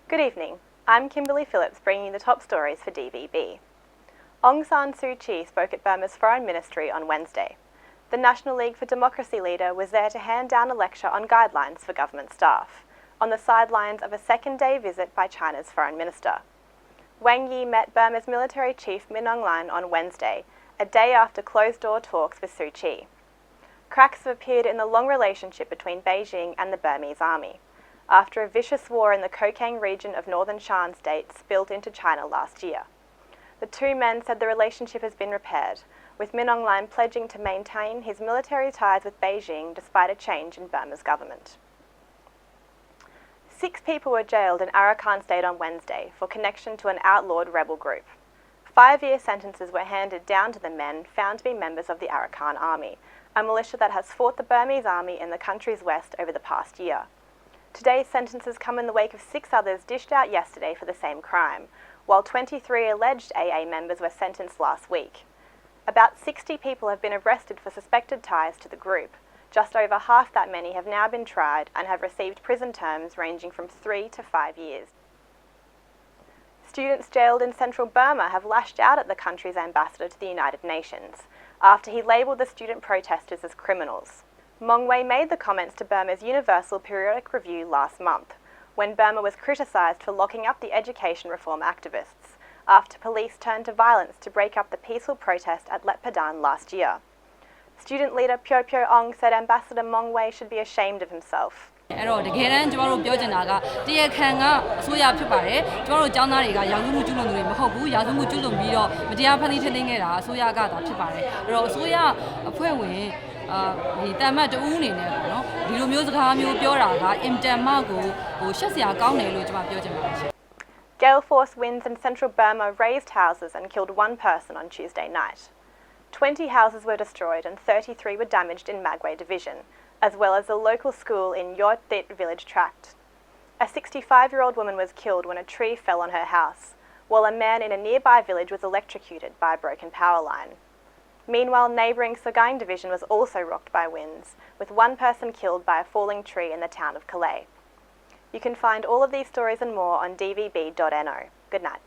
Good evening. I'm Kimberly Phillips bringing you the top stories for DVB. Aung San Suu Kyi spoke at Burma's Foreign Ministry on Wednesday. The National League for Democracy leader was there to hand down a lecture on guidelines for government staff, on the sidelines of a second-day visit by China's Foreign Minister. Wang Yi met Burma's military chief Min Aung Hlaing on Wednesday, a day after closed-door talks with Suu Kyi. Cracks have appeared in the long relationship between Beijing and the Burmese army, after a vicious war in the Kokang region of northern Shan state spilled into China last year. The two men said the relationship has been repaired, with Min Aung Hlaing pledging to maintain his military ties with Beijing despite a change in Burma's government. 6 people were jailed in Arakan State on Wednesday for connection to an outlawed rebel group. 5-year sentences were handed down to the men found to be members of the Arakan Army, a militia that has fought the Burmese army in the country's west over the past year. Today's sentences come in the wake of 6 others dished out yesterday for the same crime, while 23 alleged AA members were sentenced last week. About 60 people have been arrested for suspected ties to the group. Just over half that many have now been tried and have received prison terms ranging from 3 to 5 years. Students jailed in central Burma have lashed out at the country's ambassador to the United Nations after he labelled the student protesters as criminals. Mongwei made the comments to Burma's Universal Periodic Review last month, when Burma was criticised for locking up the education reform activists, after police turned to violence to break up the peaceful protest at Letpadan last year. Student leader Pyo Pyo Aung said Ambassador Mongwei should be ashamed of himself. Gale force winds in central Burma razed houses and killed 1 person on Tuesday night. 20 houses were destroyed and 33 were damaged in Magway Division, as well as a local school in Yortit village tract. A 65-year-old woman was killed when a tree fell on her house, while a man in a nearby village was electrocuted by a broken power line. Meanwhile, neighbouring Sogaing Division was also rocked by winds, with 1 person killed by a falling tree in the town of Calais. You can find all of these stories and more on dvb.no. Good night.